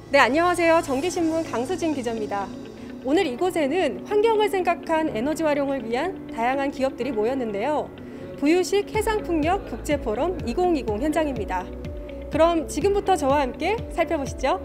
네, 안녕하세요. 정기신문 강수진 기자입니다. 오늘 이곳에는 환경을 생각한 에너지 활용을 위한 다양한 기업들이 모였는데요. 부유식 해상풍력 국제포럼 2020 현장입니다. 그럼 지금부터 저와 함께 살펴보시죠.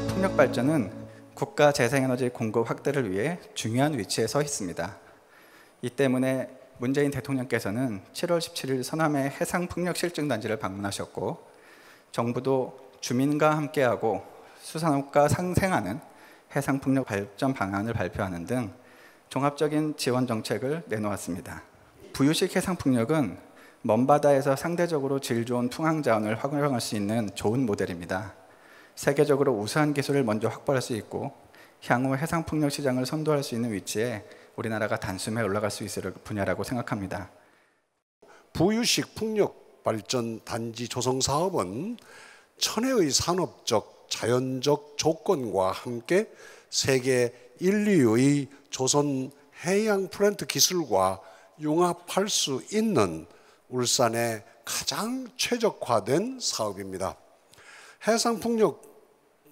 풍력 발전은 국가 재생에너지 공급 확대를 위해 중요한 위치에 서 있습니다. 이 때문에 문재인 대통령께서는 7월 17일 서남의 해상풍력실증단지를 방문하셨고, 정부도 주민과 함께하고 수산업과 상생하는 해상풍력 발전 방안을 발표하는 등 종합적인 지원 정책을 내놓았습니다. 부유식 해상풍력은 먼 바다에서 상대적으로 질 좋은 풍항자원을 활용할 수 있는 좋은 모델입니다. 세계적으로 우수한 기술을 먼저 확보할 수 있고 향후 해상풍력 시장을 선도할 수 있는 위치에 우리나라가 단숨에 올라갈 수 있을 분야라고 생각합니다. 부유식 풍력 발전 단지 조성 사업은 천혜의 산업적, 자연적 조건과 함께 세계 인류의 조선 해양 플랜트 기술과 융합할 수 있는 울산의 가장 최적화된 사업입니다. 해상풍력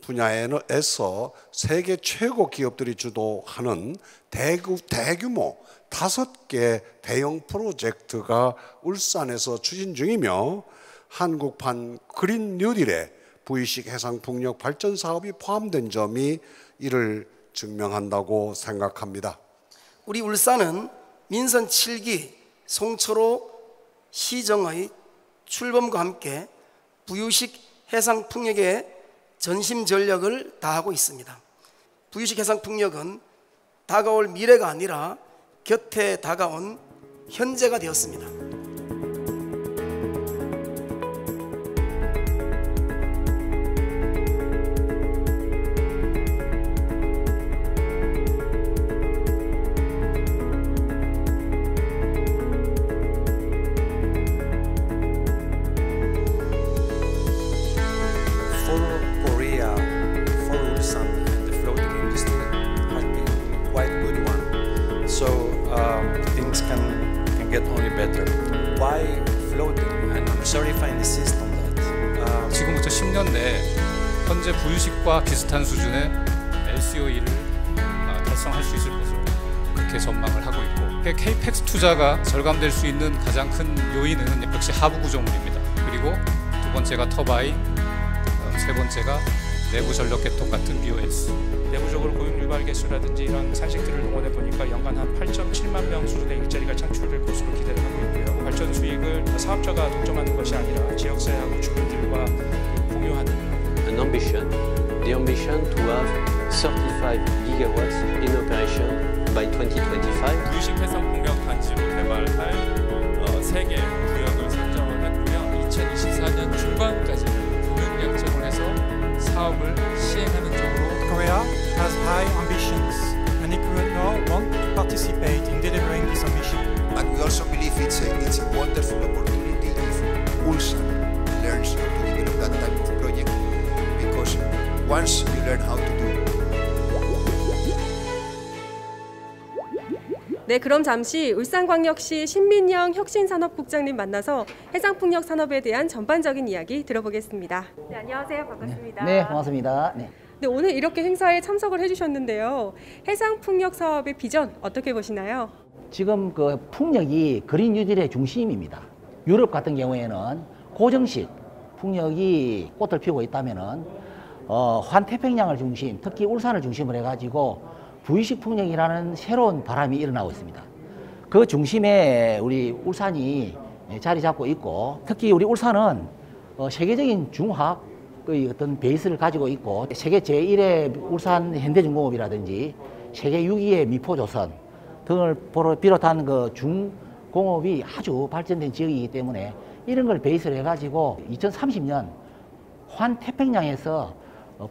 분야에서 세계 최고 기업들이 주도하는 대규모 5개 대형 프로젝트가 울산에서 추진 중이며, 한국판 그린 뉴딜에 부유식 해상풍력 발전 사업이 포함된 점이 이를 증명한다고 생각합니다. 우리 울산은 민선 7기 송철호 시정의 출범과 함께 부유식 해상풍력에 전심전력을 다하고 있습니다. 부유식 해상풍력은 다가올 미래가 아니라 곁에 다가온 현재가 되었습니다. Things can get only better. Why floating? And I'm sorry if I insist on that. 지금부터 10년 내에 현재 부유식과 비슷한 수준의 LCOE를 달성할 수 있을 것으로 그렇게 전망을 하고 있고, KPEX 투자가 절감될 수 있는 가장 큰 요인은 역시 하부 구조물입니다. 그리고 두 번째가 터바인, 세 번째가 내부 전력 개통 같은 BOS. 내부적으로 고용 유발 개수라든지 이런 산식들을 동원해 보니까 연간 한 8.7만 명 수준의 일자리가 창출될 것으로 기대를 하고 있고요. 발전 수익을 사업자가 독점하는 것이 아니라 지역사회하고 주민들과 공유하는. An ambition, the ambition to have 35 gigawatts in operation by 2025. 부유식 해상풍력 단지로 개발할 3개 구역을 선정을 했고요. 2024년 중반까지 금융 약정을 해서 사업을 시행하는 쪽으로. Korea has high ambitions and Equinor want to participate in delivering this ambition. And we also believe it's a wonderful opportunity if Ulsan learns how to develop that type of project, because once you learn how to do. 네, 그럼 잠시 울산광역시 신민영 혁신산업국장님 만나서 해상풍력 산업에 대한 전반적인 이야기 들어보겠습니다. 네, 안녕하세요. 반갑습니다. 네, 고맙습니다. 네. 네, 오늘 이렇게 행사에 참석을 해주셨는데요. 해상풍력 사업의 비전 어떻게 보시나요? 지금 그 풍력이 그린 뉴딜의 중심입니다. 유럽 같은 경우에는 고정식 풍력이 꽃을 피우고 있다면은 환태평양을 중심, 특히 울산을 중심으로 해가지고 부유식 풍력이라는 새로운 바람이 일어나고 있습니다. 그 중심에 우리 울산이 자리 잡고 있고, 특히 우리 울산은 세계적인 중화학의 어떤 베이스를 가지고 있고, 세계 제1의 울산 현대중공업이라든지 세계 6위의 미포조선 등을 비롯한 그 중공업이 아주 발전된 지역이기 때문에 이런 걸 베이스로 해가지고 2030년 환태평양에서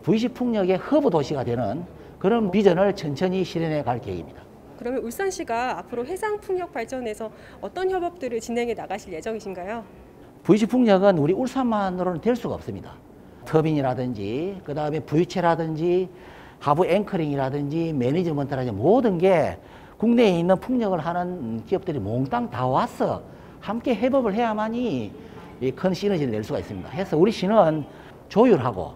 부유식 풍력의 허브 도시가 되는 그런 비전을 천천히 실현해 갈 계획입니다. 그러면 울산시가 앞으로 해상풍력 발전에서 어떤 협업들을 진행해 나가실 예정이신가요? 부유식 풍력은 우리 울산만으로는 될 수가 없습니다. 터빈이라든지 그다음에 부유체라든지 하부 앵커링이라든지 매니지먼트라든지 모든 게 국내에 있는 풍력을 하는 기업들이 몽땅 다 와서 함께 협업을 해야만이 큰 시너지를 낼 수가 있습니다. 해서 우리 시는 조율하고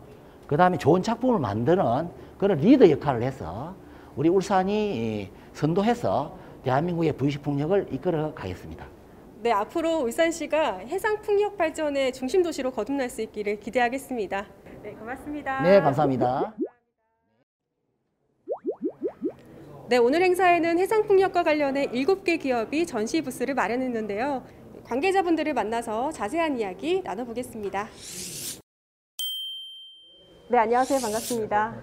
그다음에 좋은 작품을 만드는 그런 리더 역할을 해서 우리 울산이 선도해서 대한민국의 부유식 풍력을 이끌어 가겠습니다. 네, 앞으로 울산시가 해상풍력 발전의 중심 도시로 거듭날 수 있기를 기대하겠습니다. 네, 고맙습니다. 네, 감사합니다. 네, 오늘 행사에는 해상풍력과 관련해 7개 기업이 전시 부스를 마련했는데요. 관계자분들을 만나서 자세한 이야기 나눠보겠습니다. 네, 안녕하세요. 반갑습니다.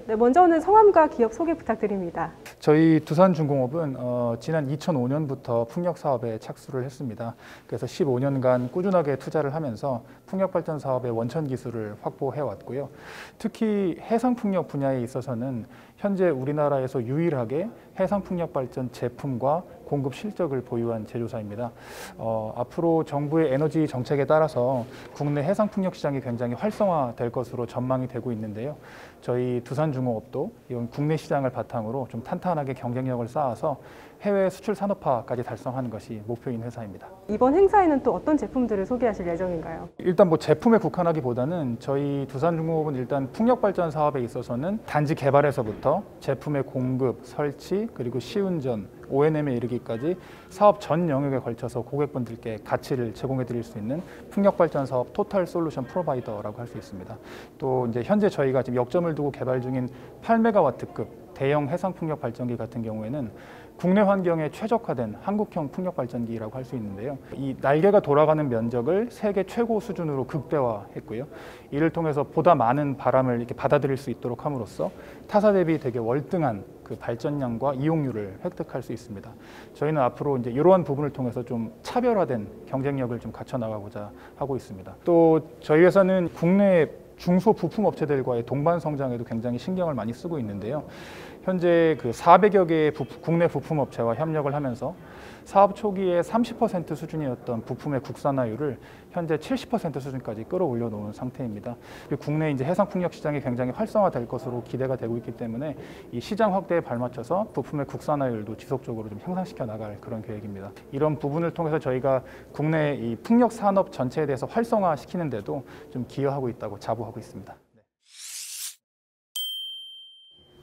네, 먼저는 성함과 기업 소개 부탁드립니다. 저희 두산중공업은 지난 2005년부터 풍력 사업에 착수를 했습니다. 그래서 15년간 꾸준하게 투자를 하면서 풍력 발전 사업의 원천 기술을 확보해 왔고요. 특히 해상 풍력 분야에 있어서는 현재 우리나라에서 유일하게 해상 풍력 발전 제품과 공급 실적을 보유한 제조사입니다. 앞으로 정부의 에너지 정책에 따라서 국내 해상 풍력 시장이 굉장히 활성화될 것으로 전망이 되고 있는데요. 저희 두산중공업도 이런 국내 시장을 바탕으로 좀 탄탄하게 경쟁력을 쌓아서 해외 수출 산업화까지 달성하는 것이 목표인 회사입니다. 이번 행사에는 또 어떤 제품들을 소개하실 예정인가요? 일단 뭐 제품에 국한하기보다는 저희 두산중공업은 일단 풍력 발전 사업에 있어서는 단지 개발에서부터 제품의 공급, 설치, 그리고 시운전, O&M에 이르기까지 사업 전 영역에 걸쳐서 고객분들께 가치를 제공해 드릴 수 있는 풍력 발전 사업 토탈 솔루션 프로바이더라고 할 수 있습니다. 또 이제 현재 저희가 지금 역점을 두고 개발 중인 8메가와트급 대형 해상 풍력 발전기 같은 경우에는 국내 환경에 최적화된 한국형 풍력 발전기라고 할 수 있는데요. 이 날개가 돌아가는 면적을 세계 최고 수준으로 극대화했고요. 이를 통해서 보다 많은 바람을 이렇게 받아들일 수 있도록 함으로써 타사 대비 되게 월등한 그 발전량과 이용률을 획득할 수 있습니다. 저희는 앞으로 이제 이러한 부분을 통해서 좀 차별화된 경쟁력을 좀 갖춰 나가고자 하고 있습니다. 또 저희 회사는 국내 중소 부품 업체들과의 동반 성장에도 굉장히 신경을 많이 쓰고 있는데요. 현재 그 400여 개의 국내 부품 업체와 협력을 하면서 사업 초기에 30% 수준이었던 부품의 국산화율을 현재 70% 수준까지 끌어올려 놓은 상태입니다. 국내 이제 해상 풍력 시장이 굉장히 활성화될 것으로 기대가 되고 있기 때문에 이 시장 확대에 발맞춰서 부품의 국산화율도 지속적으로 좀 향상시켜 나갈 그런 계획입니다. 이런 부분을 통해서 저희가 국내 이 풍력 산업 전체에 대해서 활성화시키는 데도 좀 기여하고 있다고 자부하고 있습니다.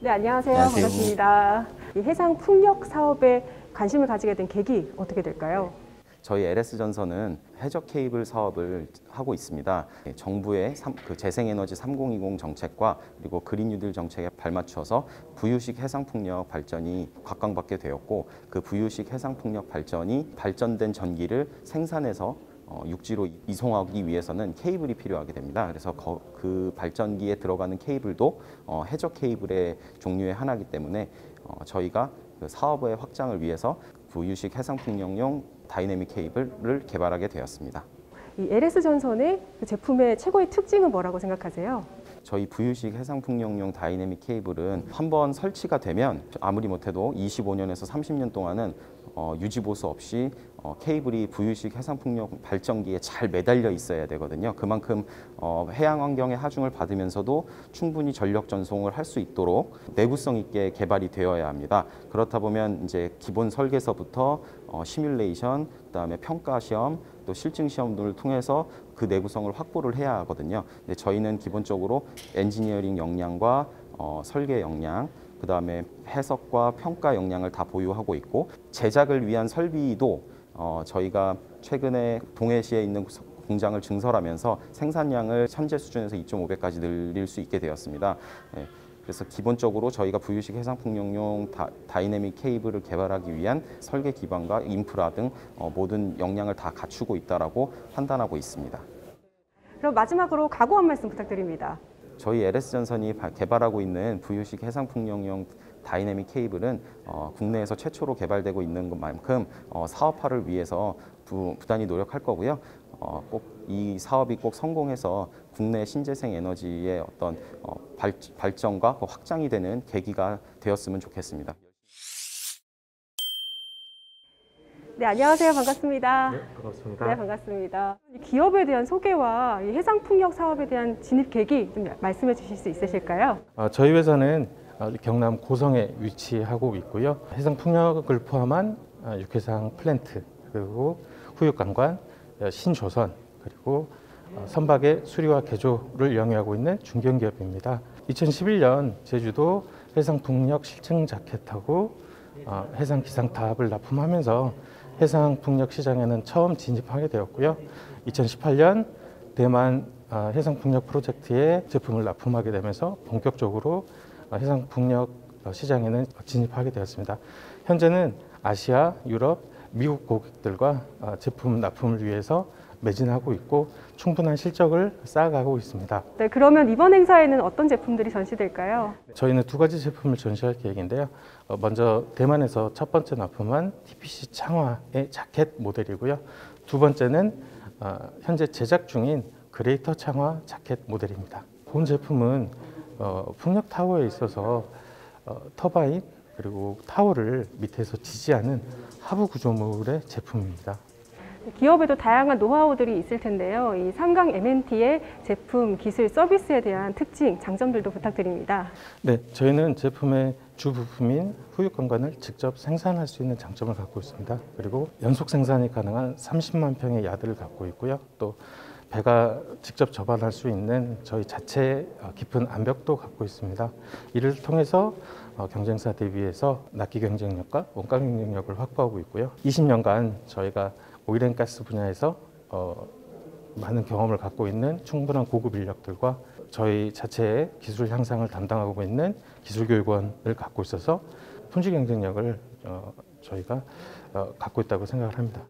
네, 안녕하세요. 반갑습니다. 이 해상 풍력 사업에 관심을 가지게 된 계기 어떻게 될까요? 저희 LS전선은 해적 케이블 사업을 하고 있습니다. 정부의 재생에너지 3020 정책과 그리고 그린 뉴딜 정책에 발맞춰서 부유식 해상풍력 발전이 각광받게 되었고, 그 부유식 해상풍력 발전이 발전된 전기를 생산해서 육지로 이송하기 위해서는 케이블이 필요하게 됩니다. 그래서 그 발전기에 들어가는 케이블도 해적 케이블의 종류의 하나이기 때문에 저희가 그 사업의 확장을 위해서 부유식 해상풍력용 다이내믹 케이블을 개발하게 되었습니다. 이 LS전선의 그 제품의 최고의 특징은 뭐라고 생각하세요? 저희 부유식 해상풍력용 다이내믹 케이블은 한번 설치가 되면 아무리 못해도 25년에서 30년 동안은 유지 보수 없이 케이블이 부유식 해상풍력 발전기에 잘 매달려 있어야 되거든요. 그만큼 해양 환경의 하중을 받으면서도 충분히 전력 전송을 할 수 있도록 내구성 있게 개발이 되어야 합니다. 그렇다 보면 이제 기본 설계서부터 시뮬레이션, 그다음에 평가 시험, 또 실증 시험들을 통해서 그 내구성을 확보를 해야 하거든요. 근데 저희는 기본적으로 엔지니어링 역량과 설계 역량, 그다음에 해석과 평가 역량을 다 보유하고 있고, 제작을 위한 설비도 저희가 최근에 동해시에 있는 공장을 증설하면서 생산량을 현재 수준에서 2.5배까지 늘릴 수 있게 되었습니다. 네, 그래서 기본적으로 저희가 부유식 해상풍력용 다이내믹 케이블을 개발하기 위한 설계 기반과 인프라 등 모든 역량을 다 갖추고 있다라고 판단하고 있습니다. 그럼 마지막으로 각오 한 말씀 부탁드립니다. 저희 LS전선이 개발하고 있는 부유식 해상풍력용 다이내믹 케이블은 국내에서 최초로 개발되고 있는 것만큼 사업화를 위해서 부단히 노력할 거고요. 꼭 이 사업이 꼭 성공해서 국내 신재생 에너지의 어떤 발전과 확장이 되는 계기가 되었으면 좋겠습니다. 네, 안녕하세요. 반갑습니다. 네, 반갑습니다. 네, 반갑습니다. 기업에 대한 소개와 이 해상풍력 사업에 대한 진입 계기 좀 말씀해 주실 수 있으실까요? 저희 회사는 경남 고성에 위치하고 있고요. 해상풍력을 포함한 육해상 플랜트, 그리고 후육관관, 신조선, 그리고 선박의 수리와 개조를 영위하고 있는 중견기업입니다. 2011년 제주도 해상풍력 실증 자켓하고 해상 기상탑을 납품하면서 해상풍력 시장에는 처음 진입하게 되었고요. 2018년 대만 해상풍력 프로젝트에 제품을 납품하게 되면서 본격적으로 해상풍력 시장에는 진입하게 되었습니다. 현재는 아시아, 유럽, 미국 고객들과 제품 납품을 위해서 매진하고 있고 충분한 실적을 쌓아가고 있습니다. 네, 그러면 이번 행사에는 어떤 제품들이 전시될까요? 저희는 두 가지 제품을 전시할 계획인데요. 먼저 대만에서 첫 번째 납품한 TPC 창화의 자켓 모델이고요. 두 번째는 현재 제작 중인 그레이터 창화 자켓 모델입니다. 본 제품은 풍력 타워에 있어서 터바인 그리고 타워를 밑에서 지지하는 하부 구조물의 제품입니다. 기업에도 다양한 노하우들이 있을 텐데요. 이 삼강 MNT의 제품, 기술, 서비스에 대한 특징, 장점들도 부탁드립니다. 네, 저희는 제품의 주 부품인 후육관관을 직접 생산할 수 있는 장점을 갖고 있습니다. 그리고 연속 생산이 가능한 30만 평의 야드를 갖고 있고요. 또 배가 직접 접안할 수 있는 저희 자체 깊은 암벽도 갖고 있습니다. 이를 통해서 경쟁사 대비해서 납기 경쟁력과 원가 경쟁력을 확보하고 있고요. 20년간 저희가 오일앤가스 분야에서 많은 경험을 갖고 있는 충분한 고급 인력들과 저희 자체의 기술 향상을 담당하고 있는 기술교육원을 갖고 있어서 품질 경쟁력을 저희가 갖고 있다고 생각을 합니다.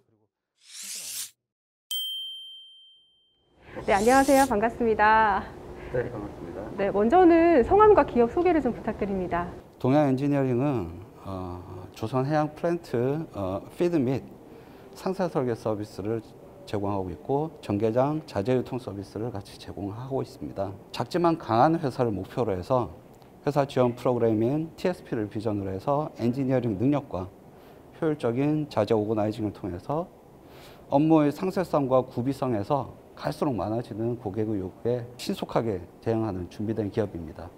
네, 안녕하세요. 반갑습니다. 네, 반갑습니다. 네, 먼저는 성함과 기업 소개를 좀 부탁드립니다. 동양 엔지니어링은 조선 해양 플랜트 피드 및 상세 설계 서비스를 제공하고 있고 전개장 자재 유통 서비스를 같이 제공하고 있습니다. 작지만 강한 회사를 목표로 해서 회사 지원 프로그램인 TSP를 비전으로 해서 엔지니어링 능력과 효율적인 자재 오거나이징을 통해서 업무의 상세성과 구비성에서 갈수록 많아지는 고객의 요구에 신속하게 대응하는 준비된 기업입니다.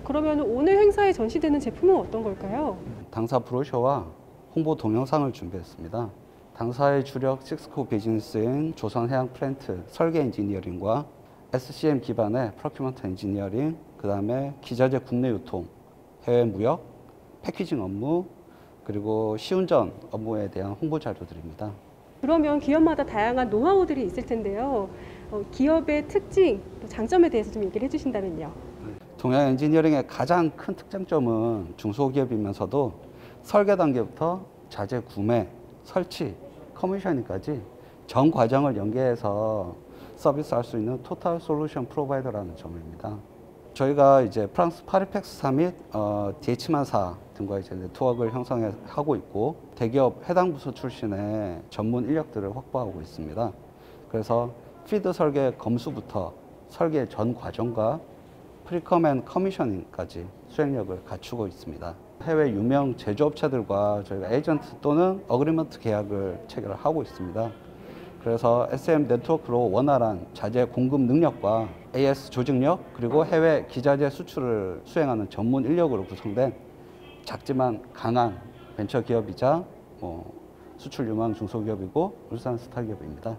그러면 오늘 행사에 전시되는 제품은 어떤 걸까요? 당사 브로셔와 홍보 동영상을 준비했습니다. 당사의 주력 식스코 비즈니스인 조선 해양 플랜트 설계 엔지니어링과 SCM 기반의 프로큐먼트 엔지니어링, 그 다음에 기자재 국내 유통, 해외 무역, 패키징 업무, 그리고 시운전 업무에 대한 홍보 자료들입니다. 그러면 기업마다 다양한 노하우들이 있을 텐데요. 기업의 특징, 또 장점에 대해서 좀 얘기를 해주신다면요. 동양 엔지니어링의 가장 큰 특장점은 중소기업이면서도 설계 단계부터 자재 구매, 설치, 커미셔닝까지 전 과정을 연계해서 서비스할 수 있는 토탈 솔루션 프로바이더라는 점입니다. 저희가 이제 프랑스 파리팩스사 및 DH만사 등과 이제 네트워크를 형성하고 있고 대기업 해당 부서 출신의 전문 인력들을 확보하고 있습니다. 그래서 피드 설계 검수부터 설계 전 과정과 프리컴 앤 커미셔닝까지 수행력을 갖추고 있습니다. 해외 유명 제조업체들과 저희가 에이전트 또는 어그리먼트 계약을 체결을 하고 있습니다. 그래서 SM 네트워크로 원활한 자재 공급 능력과 AS 조직력 그리고 해외 기자재 수출을 수행하는 전문 인력으로 구성된 작지만 강한 벤처기업이자 수출 유망 중소기업이고 울산 스타기업입니다.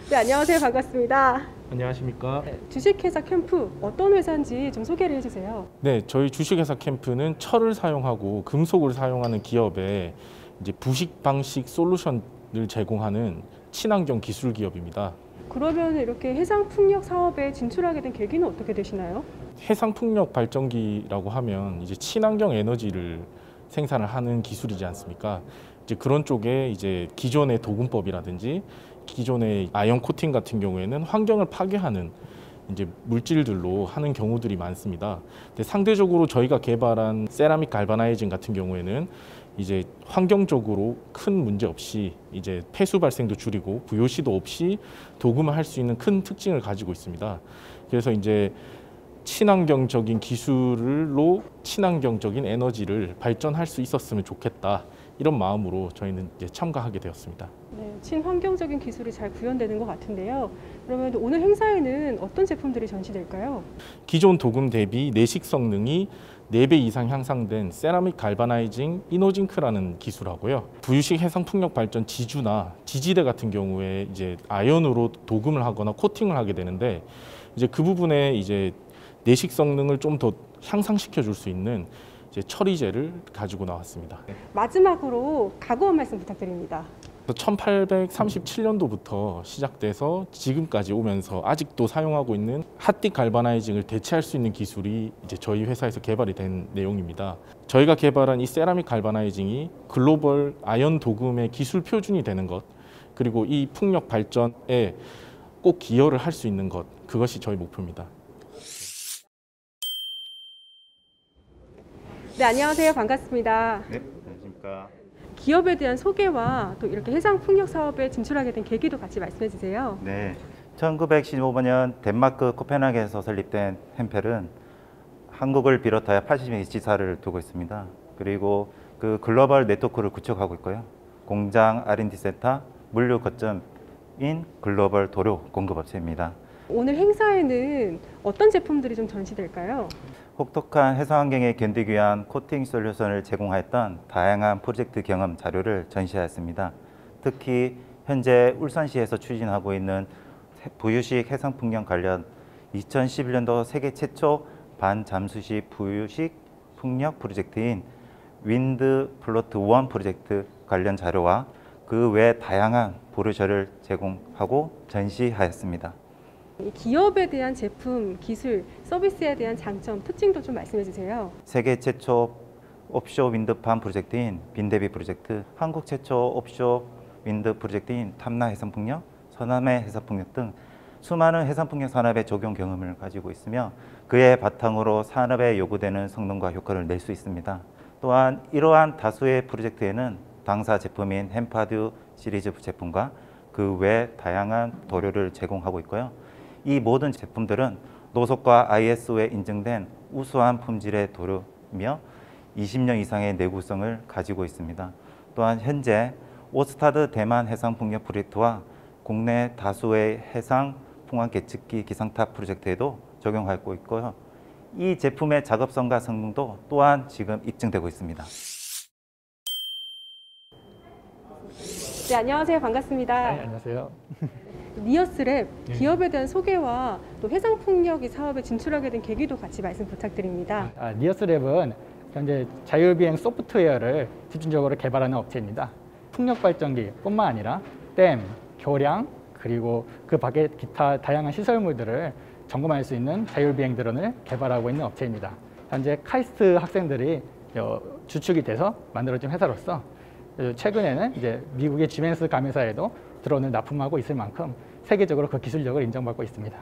네, 안녕하세요. 반갑습니다. 안녕하십니까. 주식회사 캠프 어떤 회사인지 좀 소개를 해주세요. 네, 저희 주식회사 캠프는 철을 사용하고 금속을 사용하는 기업에 이제 부식 방식 솔루션을 제공하는 친환경 기술 기업입니다. 그러면 이렇게 해상풍력 사업에 진출하게 된 계기는 어떻게 되시나요? 해상풍력 발전기라고 하면 이제 친환경 에너지를 생산을 하는 기술이지 않습니까? 이제 그런 쪽에 이제 기존의 도금법이라든지 기존의 아연 코팅 같은 경우에는 환경을 파괴하는 이제 물질들로 하는 경우들이 많습니다. 근데 상대적으로 저희가 개발한 세라믹 갈바나이징 같은 경우에는 이제 환경적으로 큰 문제 없이 이제 폐수 발생도 줄이고 VOC도 없이 도금을 할 수 있는 큰 특징을 가지고 있습니다. 그래서 이제 친환경적인 기술로 친환경적인 에너지를 발전할 수 있었으면 좋겠다. 이런 마음으로 저희는 이제 참가하게 되었습니다. 네, 친환경적인 기술이 잘 구현되는 것 같은데요. 그러면 오늘 행사에는 어떤 제품들이 전시될까요? 기존 도금 대비 내식 성능이 4배 이상 향상된 세라믹 갈바나이징 이노징크라는 기술하고요. 부유식 해상풍력 발전 지주나 지지대 같은 경우에 이제 아연으로 도금을 하거나 코팅을 하게 되는데 이제 그 부분에 이제 내식 성능을 좀 더 향상시켜 줄 수 있는 이제 처리제를 가지고 나왔습니다. 마지막으로 각오 한 말씀 부탁드립니다. 1837년도부터 시작돼서 지금까지 오면서 아직도 사용하고 있는 핫딕 갈바나이징을 대체할 수 있는 기술이 이제 저희 회사에서 개발이 된 내용입니다. 저희가 개발한 이 세라믹 갈바나이징이 글로벌 아연 도금의 기술 표준이 되는 것, 그리고 이 풍력 발전에 꼭 기여를 할 수 있는 것, 그것이 저희 목표입니다. 네, 안녕하세요. 반갑습니다. 네, 안녕하십니까. 기업에 대한 소개와 또 이렇게 해상풍력 사업에 진출하게 된 계기도 같이 말씀해 주세요. 네, 1915년 덴마크 코펜하겐에서 설립된 햄펠은 한국을 비롯하여 80의 지사를 두고 있습니다. 그리고 그 글로벌 네트워크를 구축하고 있고요. 공장, R&D 센터, 물류 거점인 글로벌 도료 공급업체입니다. 오늘 행사에는 어떤 제품들이 좀 전시될까요? 혹독한 해상 환경에 견디기 위한 코팅 솔루션을 제공하였던 다양한 프로젝트 경험 자료를 전시하였습니다. 특히 현재 울산시에서 추진하고 있는 부유식 해상풍력 관련 2011년도 세계 최초 반잠수식 부유식 풍력 프로젝트인 윈드 플로트 1 프로젝트 관련 자료와 그 외 다양한 브로셔를 제공하고 전시하였습니다. 기업에 대한 제품, 기술, 서비스에 대한 장점, 특징도 좀 말씀해 주세요. 세계 최초 옵쇼 윈드팜 프로젝트인 빈대비 프로젝트, 한국 최초 옵쇼 윈드 프로젝트인 탐라 해상풍력, 서남해 해상풍력 등 수많은 해상풍력 산업의 적용 경험을 가지고 있으며 그의 바탕으로 산업에 요구되는 성능과 효과를 낼 수 있습니다. 또한 이러한 다수의 프로젝트에는 당사 제품인 햄파듀 시리즈 제품과 그 외 다양한 도료를 제공하고 있고요. 이 모든 제품들은 노석과 ISO에 인증된 우수한 품질의 도료이며 20년 이상의 내구성을 가지고 있습니다. 또한 현재 오스타드 대만 해상풍력 프로젝트와 국내 다수의 해상 풍화 계측기 기상탑 프로젝트에도 적용하고 있고요. 이 제품의 작업성과 성능도 또한 지금 입증되고 있습니다. 네, 안녕하세요. 반갑습니다. 네, 안녕하세요. 니어스랩 기업에 대한 소개와 또 해상풍력 사업에 진출하게 된 계기도 같이 말씀 부탁드립니다. 니어스랩은 현재 자율비행 소프트웨어를 집중적으로 개발하는 업체입니다. 풍력 발전기뿐만 아니라 댐, 교량, 그리고 그 밖에 기타 다양한 시설물들을 점검할 수 있는 자율비행 드론을 개발하고 있는 업체입니다. 현재 카이스트 학생들이 주축이 돼서 만들어진 회사로서 최근에는 이제 미국의 지멘스 가메사에도 드론을 납품하고 있을 만큼 세계적으로 그 기술력을 인정받고 있습니다.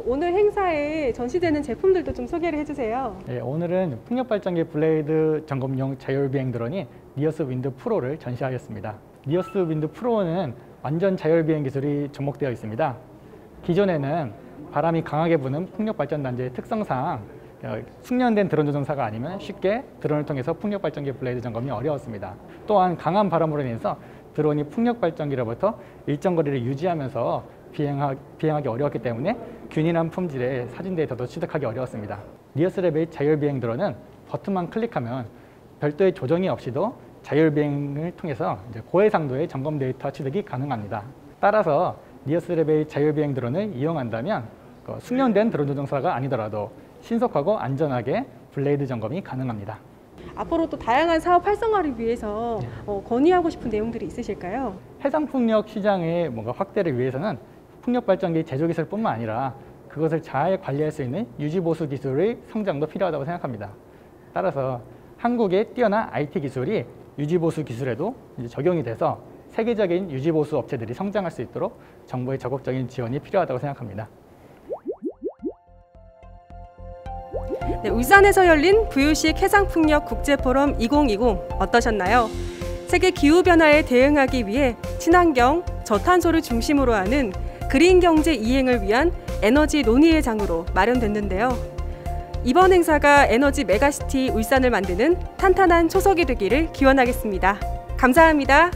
오늘 행사에 전시되는 제품들도 좀 소개를 해주세요. 네, 오늘은 풍력발전기 블레이드 점검용 자율비행 드론인 니어스 윈드 프로를 전시하겠습니다. 니어스 윈드 프로는 완전 자율비행 기술이 접목되어 있습니다. 기존에는 바람이 강하게 부는 풍력발전단지의 특성상 숙련된 드론 조종사가 아니면 쉽게 드론을 통해서 풍력 발전기 블레이드 점검이 어려웠습니다. 또한 강한 바람으로 인해서 드론이 풍력 발전기로부터 일정 거리를 유지하면서 비행하기 어려웠기 때문에 균일한 품질의 사진 데이터도 취득하기 어려웠습니다. 니어스랩의 자율비행 드론은 버튼만 클릭하면 별도의 조정이 없이도 자율비행을 통해서 고해상도의 점검 데이터 취득이 가능합니다. 따라서 니어스랩의 자율비행 드론을 이용한다면 숙련된 드론 조종사가 아니더라도 신속하고 안전하게 블레이드 점검이 가능합니다. 앞으로 또 다양한 사업 활성화를 위해서 건의하고 싶은 내용들이 있으실까요? 해상풍력 시장의 확대를 위해서는 풍력 발전기 제조 기술뿐만 아니라 그것을 잘 관리할 수 있는 유지보수 기술의 성장도 필요하다고 생각합니다. 따라서 한국의 뛰어난 IT 기술이 유지보수 기술에도 적용이 돼서 세계적인 유지보수 업체들이 성장할 수 있도록 정부의 적극적인 지원이 필요하다고 생각합니다. 네, 울산에서 열린 부유식 해상풍력 국제포럼 2020 어떠셨나요? 세계 기후변화에 대응하기 위해 친환경, 저탄소를 중심으로 하는 그린 경제 이행을 위한 에너지 논의의 장으로 마련됐는데요. 이번 행사가 에너지 메가시티 울산을 만드는 탄탄한 초석이 되기를 기원하겠습니다. 감사합니다.